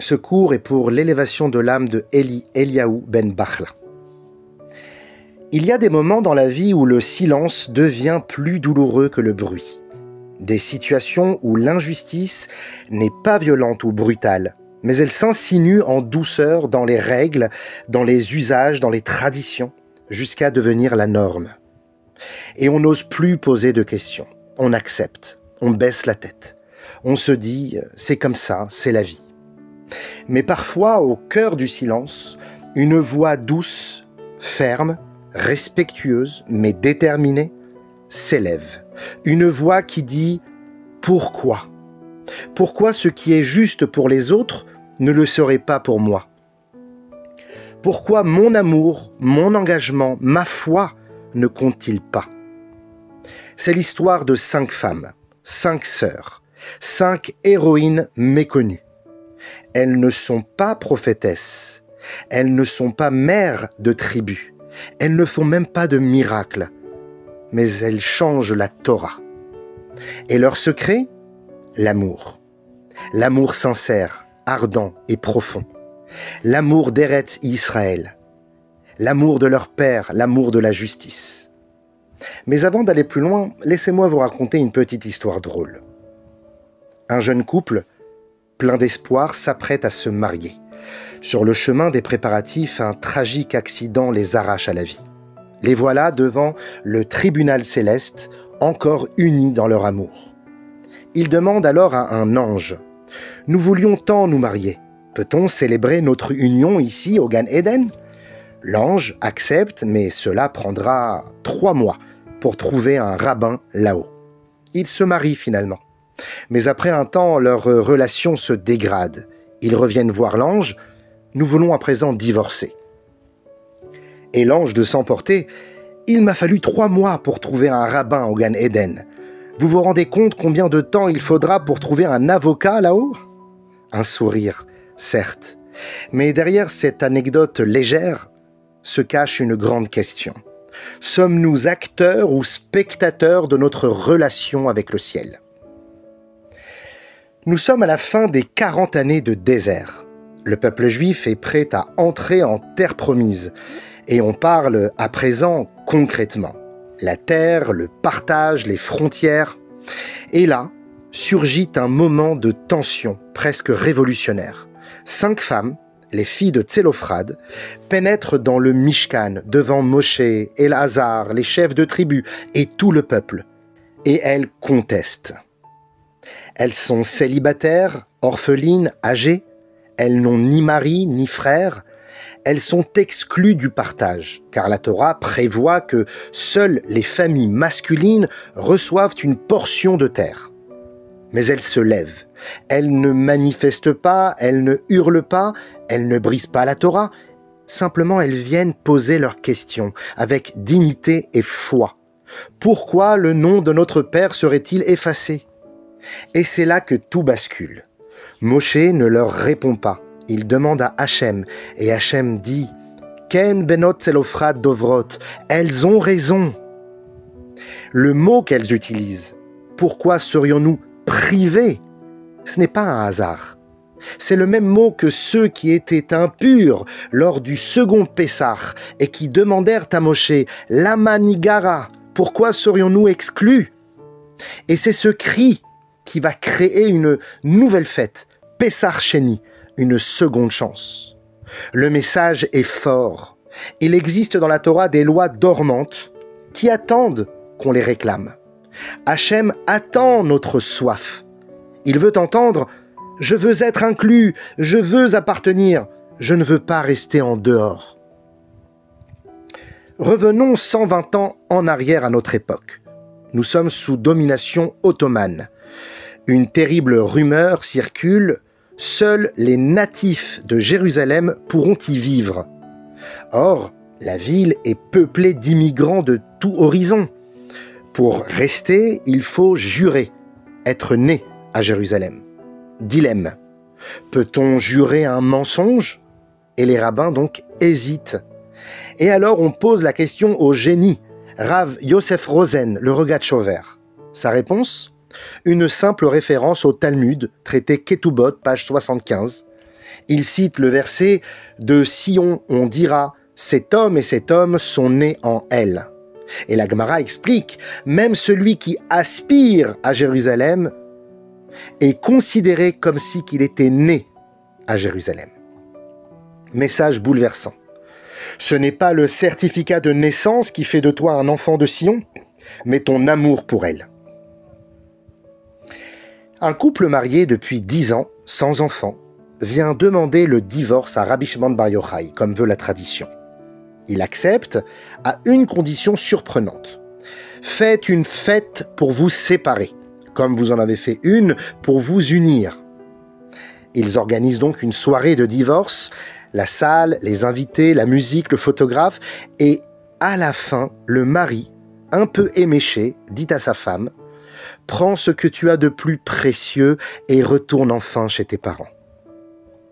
Ce cours est pour l'élévation de l'âme de Eli Eliaou ben Bachla. Il y a des moments dans la vie où le silence devient plus douloureux que le bruit. Des situations où l'injustice n'est pas violente ou brutale, mais elle s'insinue en douceur dans les règles, dans les usages, dans les traditions, jusqu'à devenir la norme. Et on n'ose plus poser de questions. On accepte, on baisse la tête. On se dit, c'est comme ça, c'est la vie. Mais parfois, au cœur du silence, une voix douce, ferme, respectueuse, mais déterminée, s'élève. Une voix qui dit « Pourquoi ? Pourquoi ce qui est juste pour les autres ne le serait pas pour moi ? Pourquoi mon amour, mon engagement, ma foi ne comptent-ils pas ?» C'est l'histoire de 5 femmes, 5 sœurs, 5 héroïnes méconnues. Elles ne sont pas prophétesses, elles ne sont pas mères de tribus, elles ne font même pas de miracles, mais elles changent la Torah. Et leur secret ? L'amour. L'amour sincère, ardent et profond. L'amour d'Eretz Israël. L'amour de leur père, l'amour de la justice. Mais avant d'aller plus loin, laissez-moi vous raconter une petite histoire drôle. Un jeune couple, plein d'espoir, s'apprête à se marier. Sur le chemin des préparatifs, un tragique accident les arrache à la vie. Les voilà devant le tribunal céleste, encore unis dans leur amour. Ils demandent alors à un ange « Nous voulions tant nous marier. Peut-on célébrer notre union ici au Gan Eden ?» L'ange accepte, mais cela prendra 3 mois pour trouver un rabbin là-haut. Ils se marient finalement. Mais après un temps, leur relation se dégrade. Ils reviennent voir l'ange « Nous voulons à présent divorcer. » Et l'ange de s'emporter « Il m'a fallu 3 mois pour trouver un rabbin au Gan Eden. Vous vous rendez compte combien de temps il faudra pour trouver un avocat là-haut ?» Un sourire, certes. Mais derrière cette anecdote légère se cache une grande question. Sommes-nous acteurs ou spectateurs de notre relation avec le ciel ? Nous sommes à la fin des 40 années de désert. Le peuple juif est prêt à entrer en terre promise. Et on parle à présent concrètement. La terre, le partage, les frontières. Et là, surgit un moment de tension presque révolutionnaire. 5 femmes, les filles de Tsélophrad, pénètrent dans le Mishkan devant Moshe, Elazar, les chefs de tribu et tout le peuple. Et elles contestent. Elles sont célibataires, orphelines, âgées. Elles n'ont ni mari ni frère. Elles sont exclues du partage, car la Torah prévoit que seules les familles masculines reçoivent une portion de terre. Mais elles se lèvent. Elles ne manifestent pas, elles ne hurlent pas, elles ne brisent pas la Torah. Simplement, elles viennent poser leurs questions avec dignité et foi. Pourquoi le nom de notre Père serait-il effacé ? Et c'est là que tout bascule. Moshe ne leur répond pas. Il demande à Hachem, et Hachem dit « Ken benot Tsélophrad dovrot » « Elles ont raison ». Le mot qu'elles utilisent, « Pourquoi serions-nous privés ?» Ce n'est pas un hasard. C'est le même mot que ceux qui étaient impurs lors du second Pessah et qui demandèrent à Moshe « Lama nigara » « Pourquoi serions-nous exclus ?» Et c'est ce cri qui va créer une nouvelle fête, Pessah Sheni, une seconde chance. Le message est fort. Il existe dans la Torah des lois dormantes qui attendent qu'on les réclame. Hachem attend notre soif. Il veut entendre « Je veux être inclus, je veux appartenir, je ne veux pas rester en dehors ». Revenons 120 ans en arrière à notre époque. Nous sommes sous domination ottomane. Une terrible rumeur circule. Seuls les natifs de Jérusalem pourront y vivre. Or, la ville est peuplée d'immigrants de tout horizon. Pour rester, il faut jurer, être né à Jérusalem. Dilemme. Peut-on jurer un mensonge ? Et les rabbins donc hésitent. Et alors on pose la question au génie, Rav Yosef Rosen, le Rogatchover. Sa réponse ? Une simple référence au Talmud, traité Ketubot, page 75. Il cite le verset de Sion, on dira « Cet homme et cet homme sont nés en elle ». Et la Gemara explique « Même celui qui aspire à Jérusalem est considéré comme si qu'il était né à Jérusalem ». Message bouleversant. Ce n'est pas le certificat de naissance qui fait de toi un enfant de Sion, mais ton amour pour elle. Un couple marié depuis 10 ans, sans enfant, vient demander le divorce à Rabbi Shimon Bar Yochai, comme veut la tradition. Il accepte à une condition surprenante. Faites une fête pour vous séparer, comme vous en avez fait une pour vous unir. Ils organisent donc une soirée de divorce, la salle, les invités, la musique, le photographe, et à la fin, le mari, un peu éméché, dit à sa femme « Prends ce que tu as de plus précieux et retourne enfin chez tes parents. »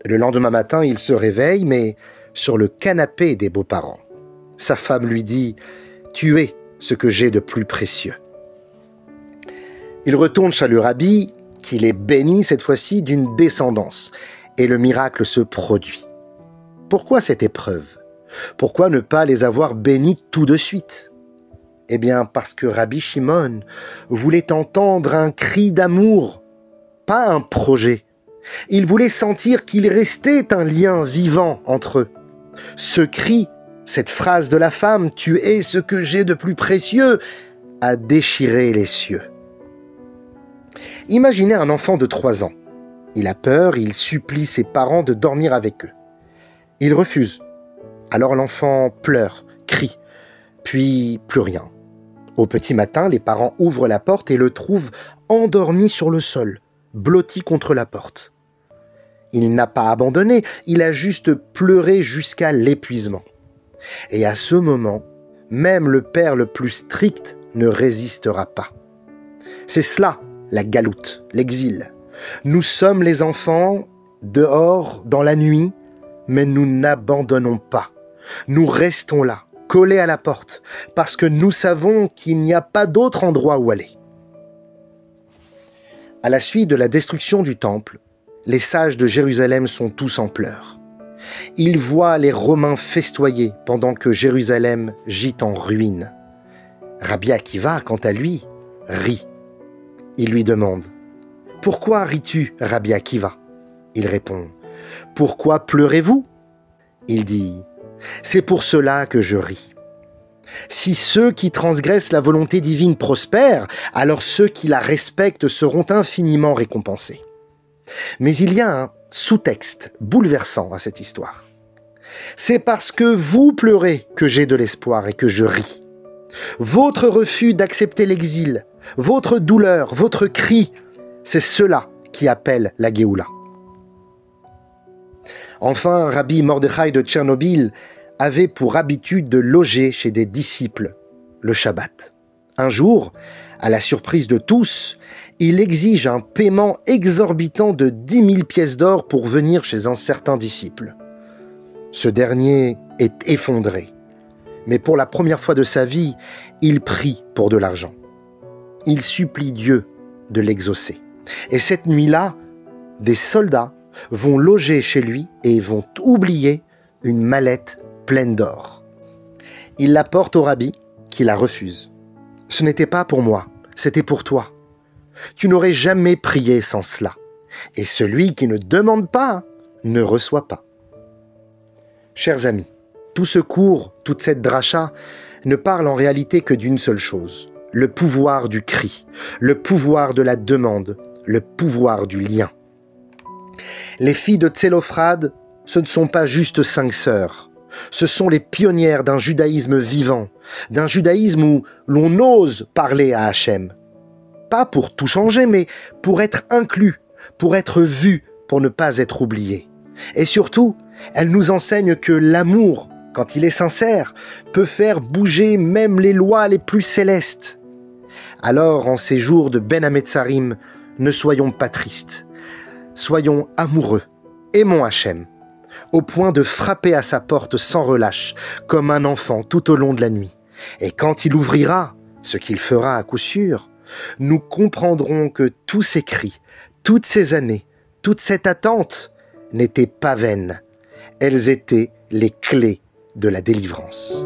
Le lendemain matin, il se réveille, mais sur le canapé des beaux-parents. Sa femme lui dit « Tu es ce que j'ai de plus précieux. » Il retourne chez le rabbi, qui les bénit cette fois-ci d'une descendance, et le miracle se produit. Pourquoi cette épreuve? Pourquoi ne pas les avoir bénis tout de suite? Eh bien, parce que Rabbi Shimon voulait entendre un cri d'amour, pas un projet. Il voulait sentir qu'il restait un lien vivant entre eux. Ce cri, cette phrase de la femme « Tu es ce que j'ai de plus précieux » a déchiré les cieux. Imaginez un enfant de 3 ans. Il a peur, il supplie ses parents de dormir avec eux. Il refuse. Alors l'enfant pleure, crie, puis plus rien. Au petit matin, les parents ouvrent la porte et le trouvent endormi sur le sol, blotti contre la porte. Il n'a pas abandonné, il a juste pleuré jusqu'à l'épuisement. Et à ce moment, même le père le plus strict ne résistera pas. C'est cela, la galoute, l'exil. Nous sommes les enfants, dehors, dans la nuit, mais nous n'abandonnons pas. Nous restons là, collés à la porte, parce que nous savons qu'il n'y a pas d'autre endroit où aller. À la suite de la destruction du temple, les sages de Jérusalem sont tous en pleurs. Ils voient les Romains festoyer pendant que Jérusalem gît en ruine. Rabbi Akiva, quant à lui, rit. Il lui demande « Pourquoi ris-tu, Rabbi Akiva ?» Il répond « Pourquoi pleurez-vous » Il dit « C'est pour cela que je ris. Si ceux qui transgressent la volonté divine prospèrent, alors ceux qui la respectent seront infiniment récompensés. » Mais il y a un sous-texte bouleversant à cette histoire. C'est parce que vous pleurez que j'ai de l'espoir et que je ris. Votre refus d'accepter l'exil, votre douleur, votre cri, c'est cela qui appelle la Géoula. Enfin, Rabbi Mordechai de Tchernobyl avait pour habitude de loger chez des disciples le Shabbat. Un jour, à la surprise de tous, il exige un paiement exorbitant de 10 000 pièces d'or pour venir chez un certain disciple. Ce dernier est effondré, mais pour la première fois de sa vie, il prie pour de l'argent. Il supplie Dieu de l'exaucer. Et cette nuit-là, des soldats vont loger chez lui et vont oublier une mallette pleine d'or. Il la porte au rabbi, qui la refuse. « Ce n'était pas pour moi, c'était pour toi. Tu n'aurais jamais prié sans cela. Et celui qui ne demande pas ne reçoit pas. » Chers amis, tout ce cours, toute cette dracha ne parle en réalité que d'une seule chose, le pouvoir du cri, le pouvoir de la demande, le pouvoir du lien. Les filles de Tsélophrade, ce ne sont pas juste 5 sœurs. Ce sont les pionnières d'un judaïsme vivant, d'un judaïsme où l'on ose parler à Hachem. Pas pour tout changer, mais pour être inclus, pour être vu, pour ne pas être oublié. Et surtout, elles nous enseignent que l'amour, quand il est sincère, peut faire bouger même les lois les plus célestes. Alors, en ces jours de Ben Hametzarim, ne soyons pas tristes. Soyons amoureux, aimons Hachem, au point de frapper à sa porte sans relâche, comme un enfant tout au long de la nuit. Et quand il ouvrira, ce qu'il fera à coup sûr, nous comprendrons que tous ces cris, toutes ces années, toute cette attente n'étaient pas vaines. Elles étaient les clés de la délivrance.